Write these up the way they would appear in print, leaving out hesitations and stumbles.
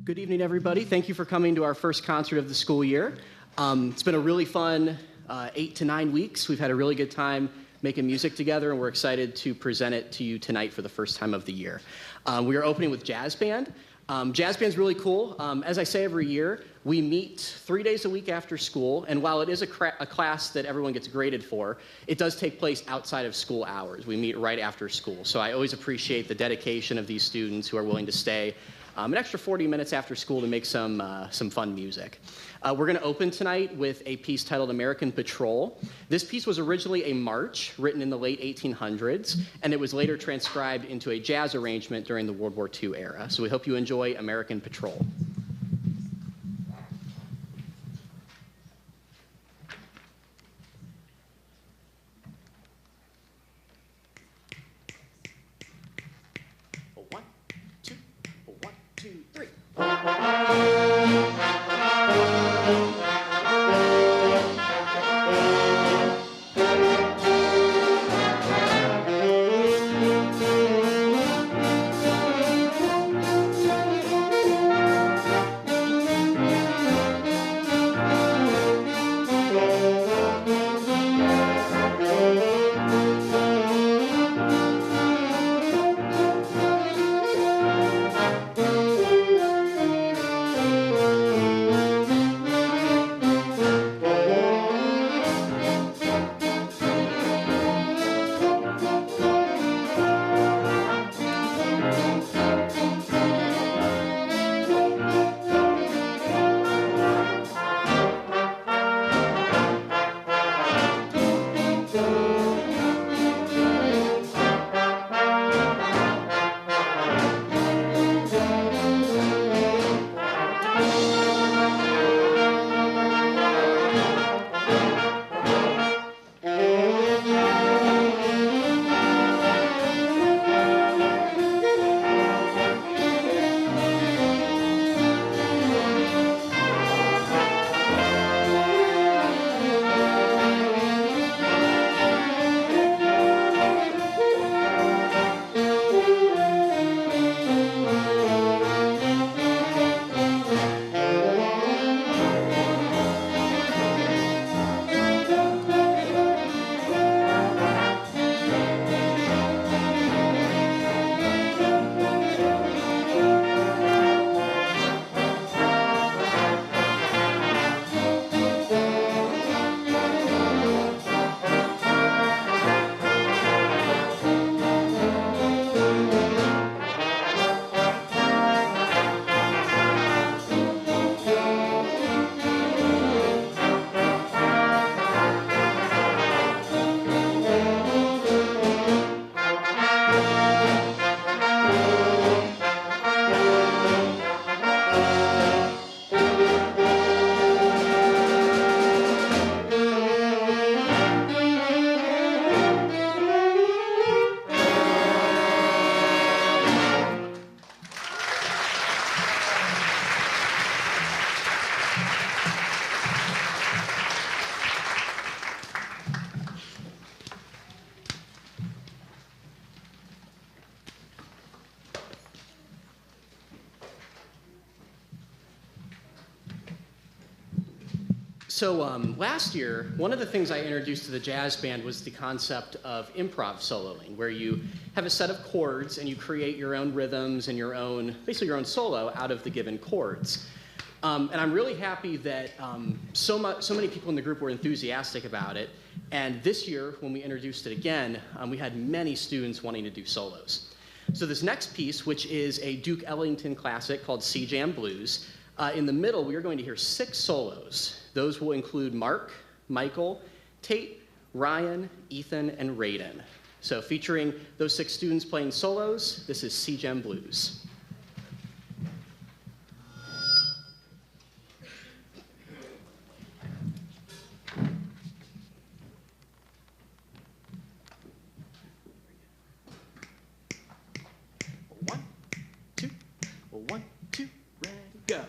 Good evening, everybody. Thank you for coming to our first concert of the school year. It's been a really fun 8 to 9 weeks. We've had a really good time making music together, and we're excited to present it to you tonight for the first time of the year. We are opening with jazz band. Jazz band's really cool. As I say every year, we meet 3 days a week after school, and while it is a class that everyone gets graded for, it does take place outside of school hours. We meet right after school, so I always appreciate the dedication of these students who are willing to stay an extra 40 minutes after school to make some fun music. We're going to open tonight with a piece titled American Patrol. This piece was originally a march written in the late 1800s, and it was later transcribed into a jazz arrangement during the World War II era. So we hope you enjoy American Patrol. So last year, one of the things I introduced to the jazz band was the concept of improv soloing, where you have a set of chords and you create your own rhythms and basically your own solo out of the given chords. And I'm really happy that so many people in the group were enthusiastic about it. And this year, when we introduced it again, we had many students wanting to do solos. So this next piece, which is a Duke Ellington classic called C Jam Blues, in the middle, we are going to hear 6 solos. Those will include Mark, Michael, Tate, Ryan, Ethan, and Raiden. So featuring those 6 students playing solos, this is C Jam Blues. One, two, ready, go.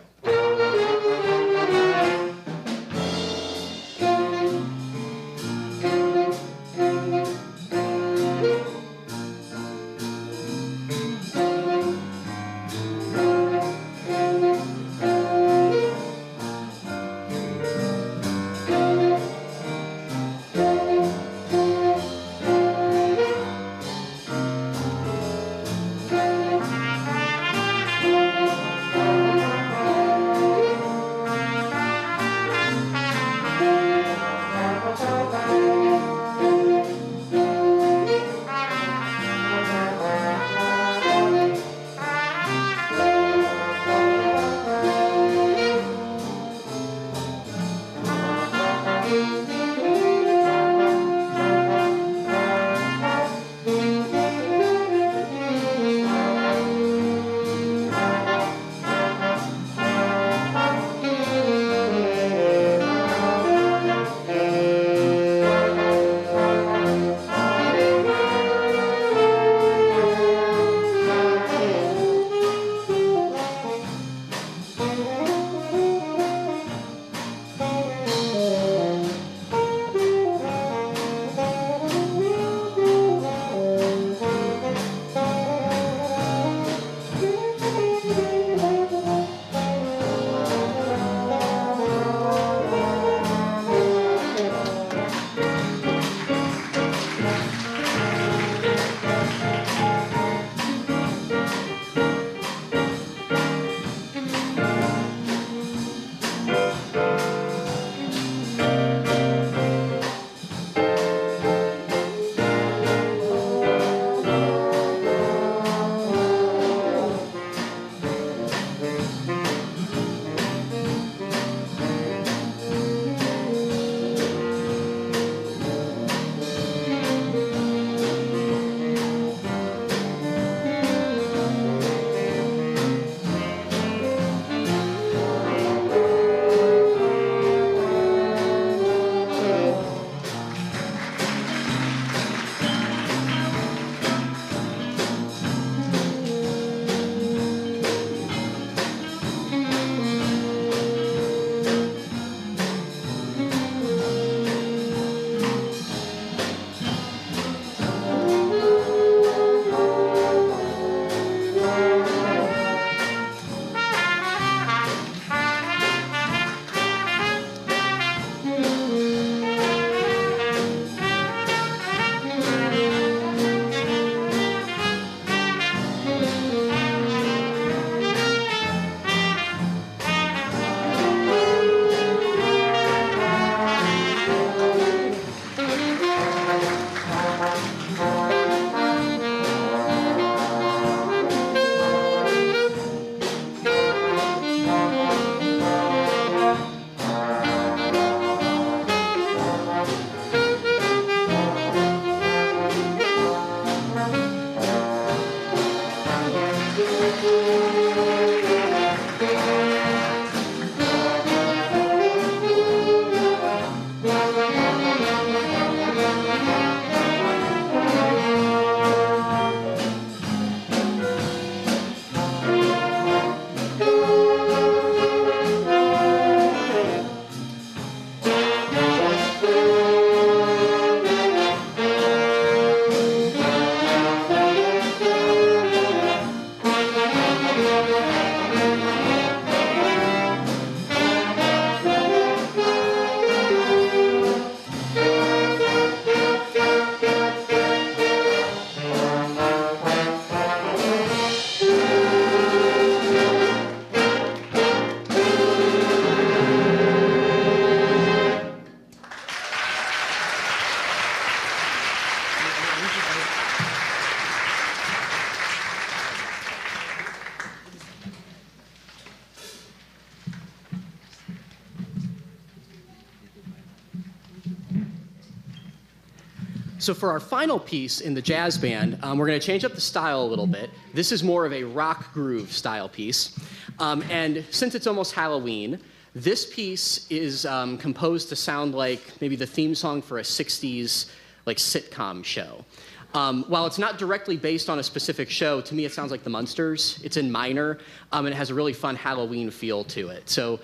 So for our final piece in the jazz band, we're going to change up the style a little bit. This is more of a rock groove style piece. And since it's almost Halloween, this piece is composed to sound like maybe the theme song for a 60s like sitcom show. While it's not directly based on a specific show, to me it sounds like the Munsters. It's in minor, and it has a really fun Halloween feel to it. So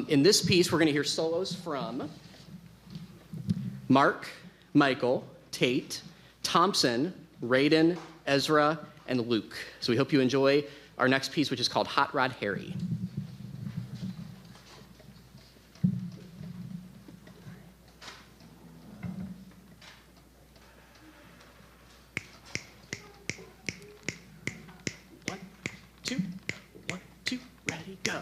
in this piece, we're going to hear solos from Mark, Michael, Tate, Thompson, Raiden, Ezra, and Luke. So we hope you enjoy our next piece, which is called Hot Rod Harry. One, two, ready, go.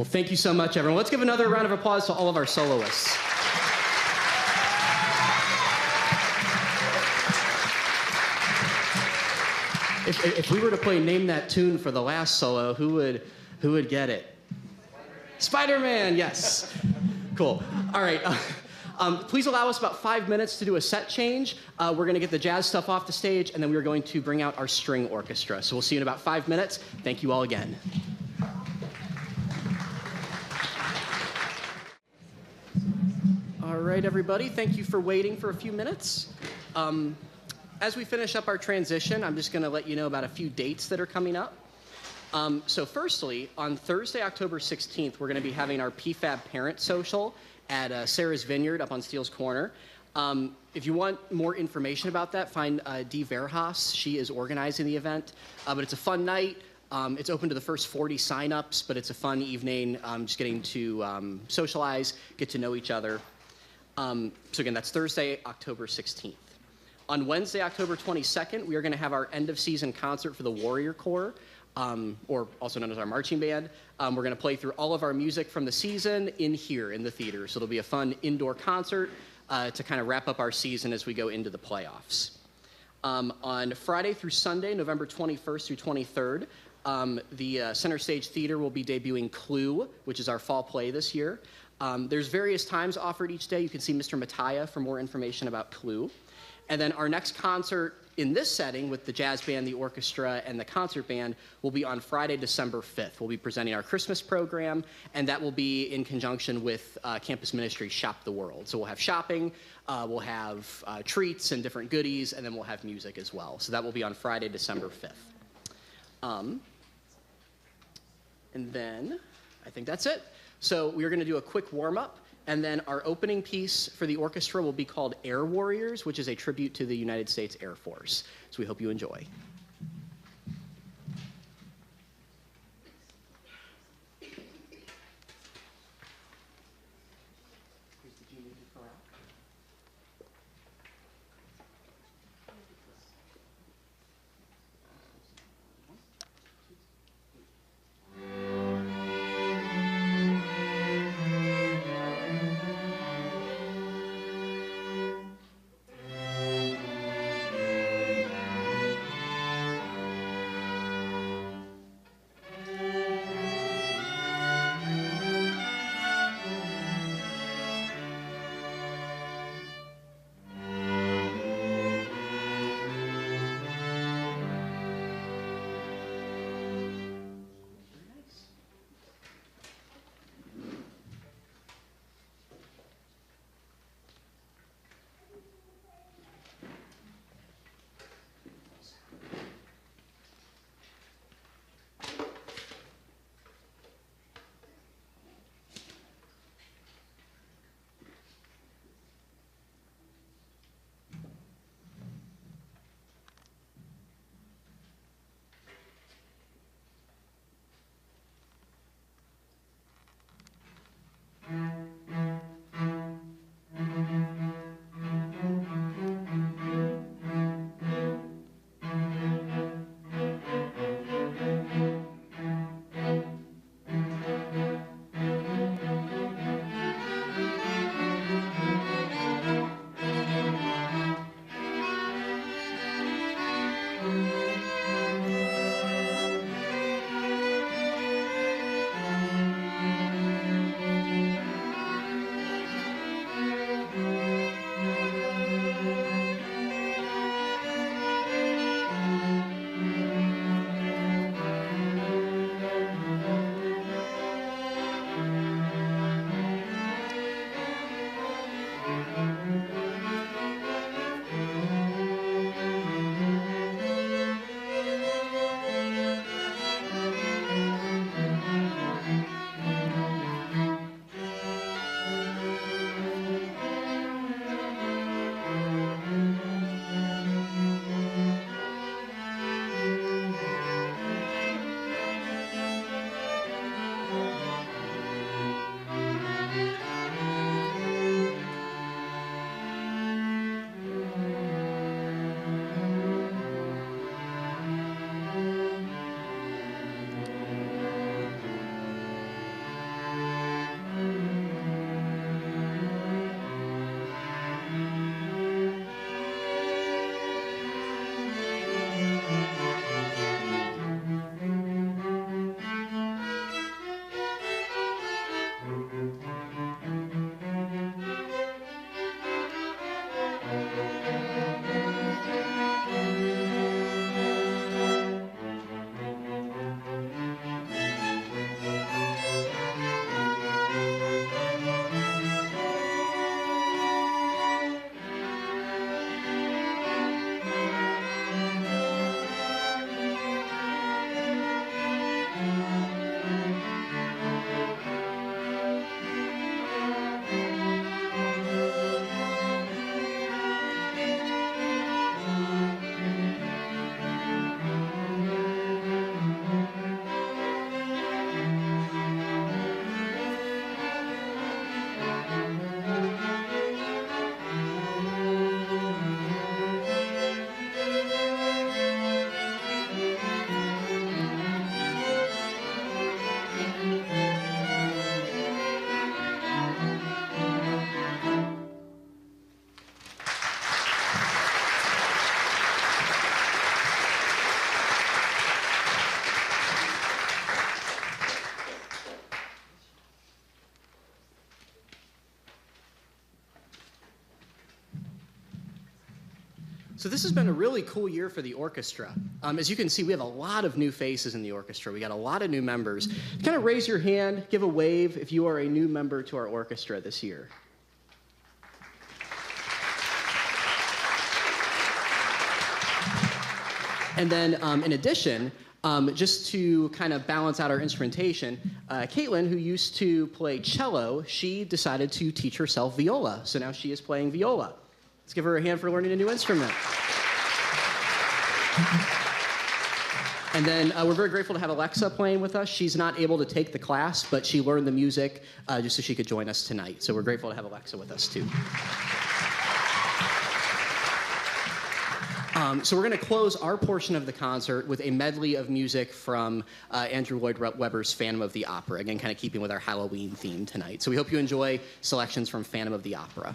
Well, thank you so much, everyone. Let's give another round of applause to all of our soloists. If we were to play Name That Tune for the last solo, who would get it? Spider-Man, yes. Cool. All right. Please allow us about 5 minutes to do a set change. We're going to get the jazz stuff off the stage, and then we're going to bring out our string orchestra. So we'll see you in about 5 minutes. Thank you all again. All right, everybody. Thank you for waiting for a few minutes. As we finish up our transition, I'm just going to let you know about a few dates that are coming up. So firstly, on Thursday, October 16th, we're going to be having our PFAB Parent Social at Sarah's Vineyard up on Steele's Corner. If you want more information about that, find Dee Verhaas. She is organizing the event. But it's a fun night. It's open to the first 40 signups, but it's a fun evening, just getting to socialize, get to know each other. So again, that's Thursday, October 16th. On Wednesday, October 22nd, we are going to have our end-of-season concert for the Warrior Corps, or also known as our marching band. We're going to play through all of our music from the season in here in the theater. So it'll be a fun indoor concert to kind of wrap up our season as we go into the playoffs. On Friday through Sunday, November 21st through 23rd, the Center Stage Theater will be debuting Clue, which is our fall play this year. There's various times offered each day. You can see Mr. Mattia for more information about Clue. And then our next concert in this setting with the jazz band, the orchestra, and the concert band will be on Friday, December 5th. We'll be presenting our Christmas program, and that will be in conjunction with Campus Ministry Shop the World. So we'll have shopping, we'll have treats and different goodies, and then we'll have music as well. So that will be on Friday, December 5th. And then I think that's it. So we are going to do a quick warm-up. And then our opening piece for the orchestra will be called Air Warriors, which is a tribute to the United States Air Force. So we hope you enjoy. So this has been a really cool year for the orchestra. As you can see, we have a lot of new faces in the orchestra. We got a lot of new members. Kind of raise your hand, give a wave if you are a new member to our orchestra this year. And then in addition, just to kind of balance out our instrumentation, Caitlin, who used to play cello, she decided to teach herself viola. So now she is playing viola. Let's give her a hand for learning a new instrument. And then we're very grateful to have Alexa playing with us. She's not able to take the class, but she learned the music just so she could join us tonight. So we're grateful to have Alexa with us too. So we're going to close our portion of the concert with a medley of music from Andrew Lloyd Webber's Phantom of the Opera, again, kind of keeping with our Halloween theme tonight. So we hope you enjoy selections from Phantom of the Opera.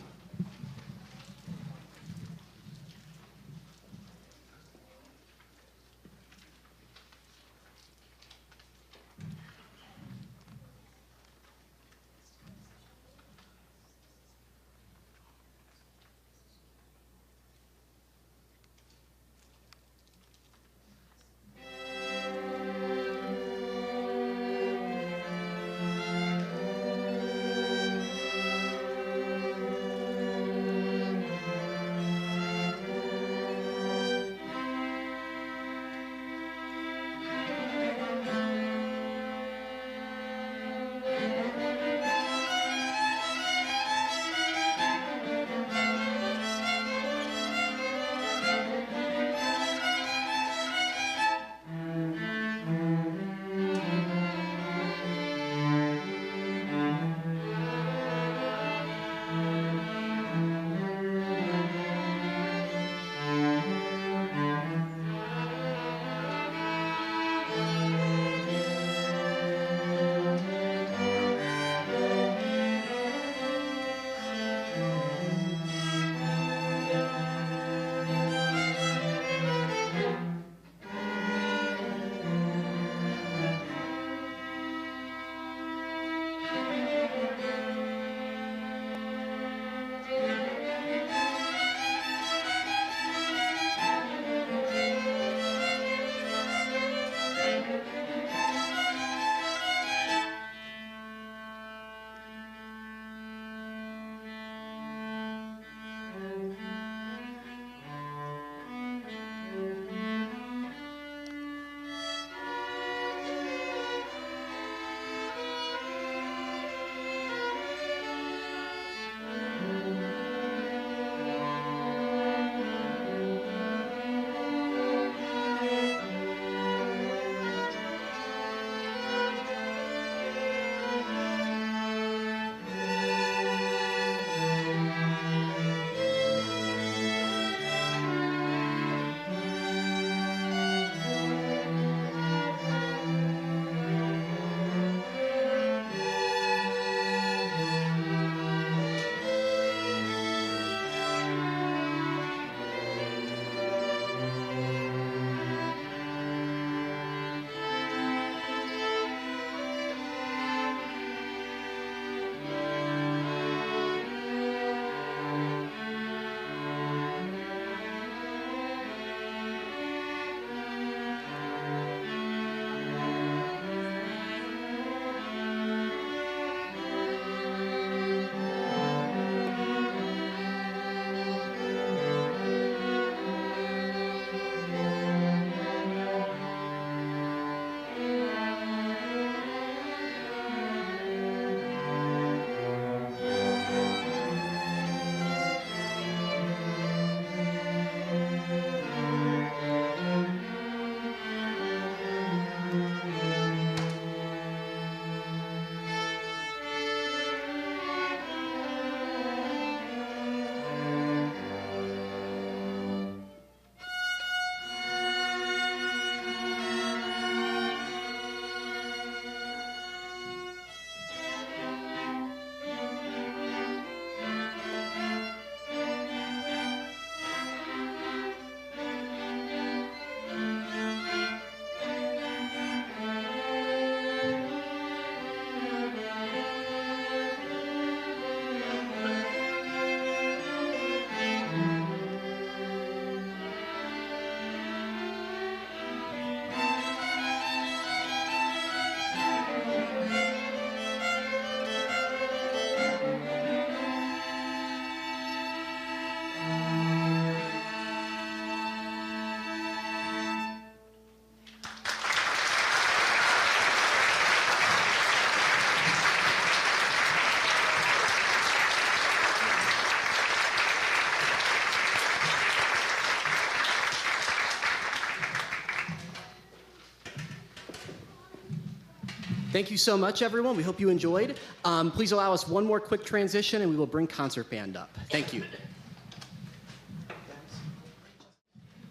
Thank you so much, everyone. We hope you enjoyed. Please allow us one more quick transition, and we will bring concert band up. Thank you.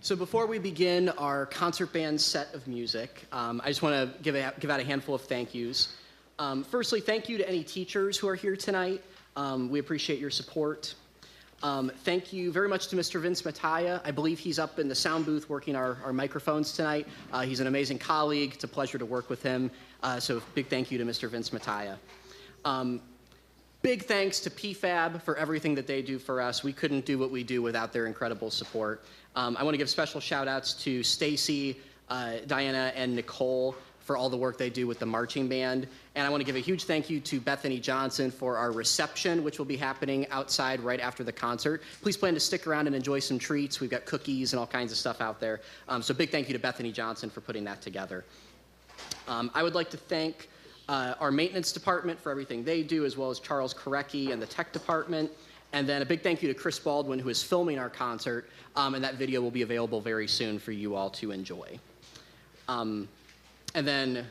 So before we begin our concert band set of music, I just want to give out a handful of thank yous. Firstly, thank you to any teachers who are here tonight. We appreciate your support. Thank you very much to Mr. Vince Mattia. I believe he's up in the sound booth working our microphones tonight. He's an amazing colleague. It's a pleasure to work with him. So big thank you to Mr. Vince Mattia. Big thanks to PFAB for everything that they do for us. We couldn't do what we do without their incredible support. I want to give special shout outs to Stacy, Diana, and Nicole for all the work they do with the marching band. And I want to give a huge thank you to Bethany Johnson for our reception, which will be happening outside right after the concert. Please plan to stick around and enjoy some treats. We've got cookies and all kinds of stuff out there. So big thank you to Bethany Johnson for putting that together. I would like to thank our maintenance department for everything they do, as well as Charles Korecki and the tech department. And then a big thank you to Chris Baldwin, who is filming our concert. And that video will be available very soon for you all to enjoy. And then,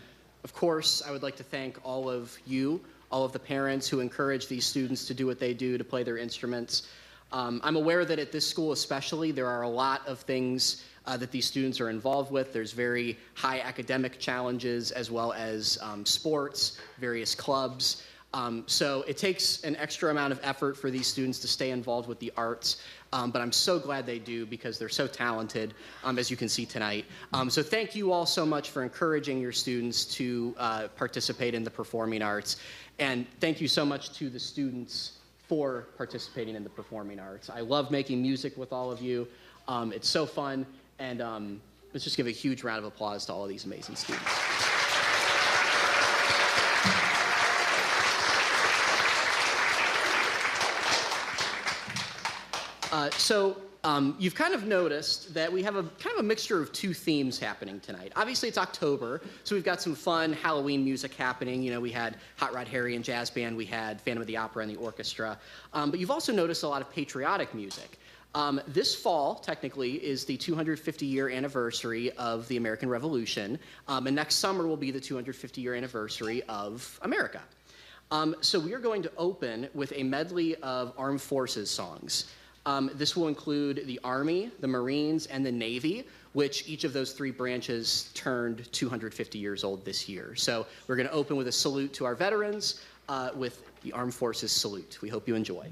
of course, I would like to thank all of you, all of the parents who encourage these students to do what they do, to play their instruments. I'm aware that at this school especially, there are a lot of things that these students are involved with. There's very high academic challenges, as well as sports, various clubs. So it takes an extra amount of effort for these students to stay involved with the arts, but I'm so glad they do because they're so talented, as you can see tonight. So thank you all so much for encouraging your students to participate in the performing arts, and thank you so much to the students for participating in the performing arts. I love making music with all of you. It's so fun, and let's just give a huge round of applause to all of these amazing students. You've kind of noticed that we have a kind of a mixture of two themes happening tonight. Obviously, it's October, so we've got some fun Halloween music happening. You know, we had Hot Rod Harry and Jazz Band, we had Phantom of the Opera and the Orchestra. But you've also noticed a lot of patriotic music. This fall, technically, is the 250-year anniversary of the American Revolution, and next summer will be the 250-year anniversary of America. So we are going to open with a medley of armed forces songs. This will include the Army, the Marines, and the Navy, which each of those three branches turned 250 years old this year. So we're going to open with a salute to our veterans with the Armed Forces Salute. We hope you enjoy.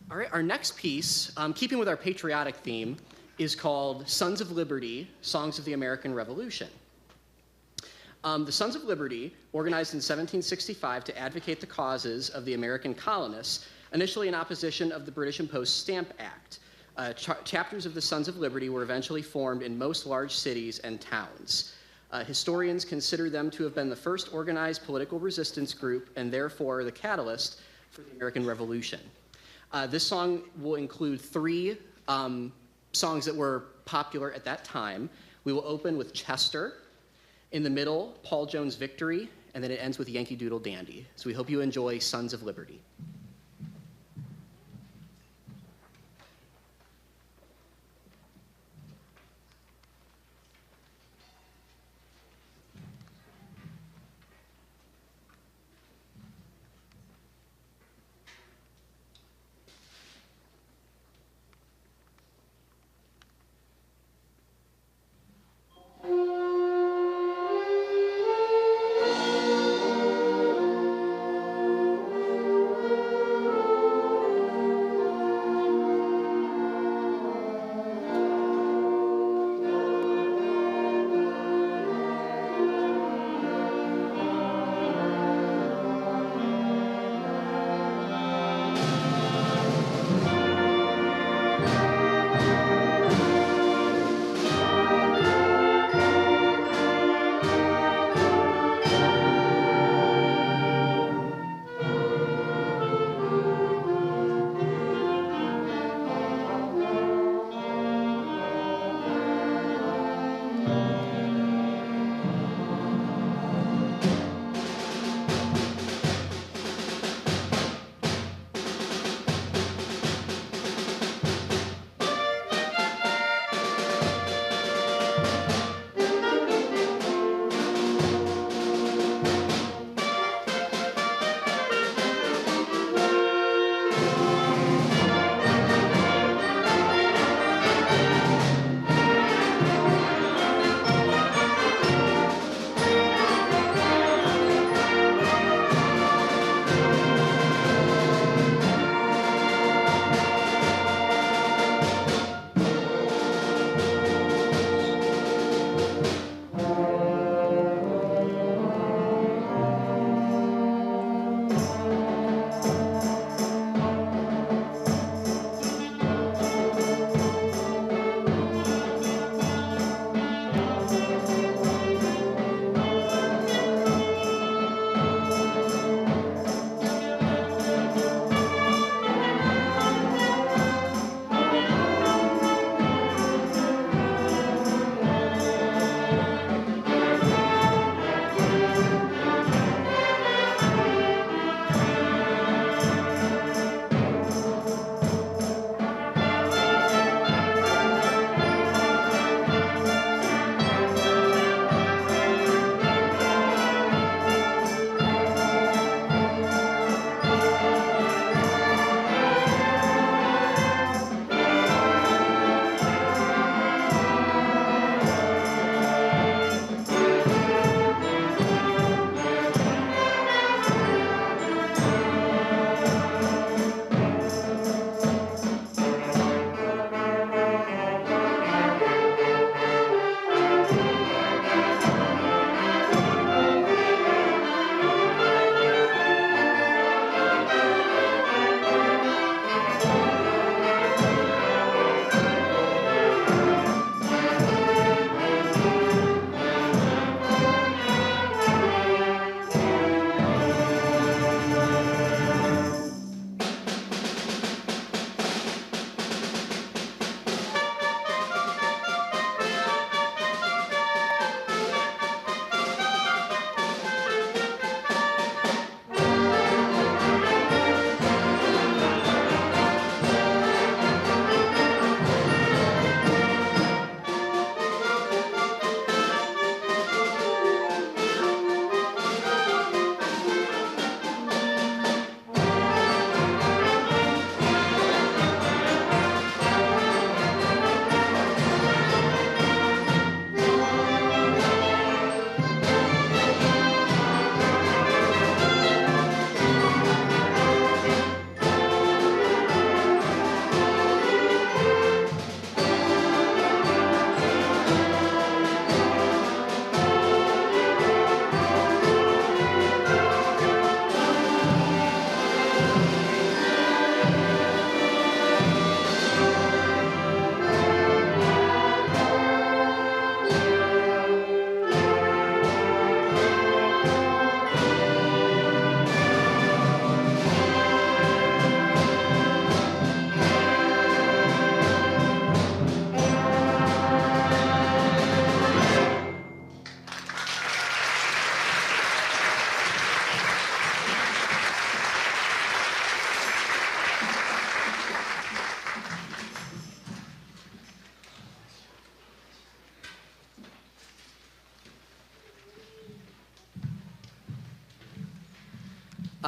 All right, our next piece, keeping with our patriotic theme, is called Sons of Liberty, Songs of the American Revolution. The Sons of Liberty, organized in 1765 to advocate the causes of the American colonists, initially in opposition of the British imposed Stamp Act. Chapters of the Sons of Liberty were eventually formed in most large cities and towns. Historians consider them to have been the first organized political resistance group and therefore the catalyst for the American Revolution. This song will include three songs that were popular at that time. We will open with Chester. In the middle, Paul Jones' Victory, and then it ends with Yankee Doodle Dandy. So we hope you enjoy Sons of Liberty.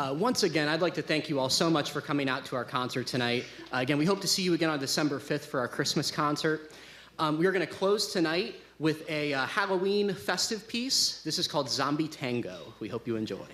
Once again, I'd like to thank you all so much for coming out to our concert tonight. Again, we hope to see you again on December 5th for our Christmas concert. We are going to close tonight with a Halloween festive piece. This is called Zombie Tango. We hope you enjoy.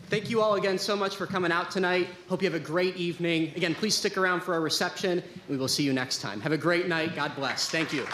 Thank you all again so much for coming out tonight. Hope you have a great evening. Again, please stick around for our reception, and we will see you next time. Have a great night. God bless. Thank you.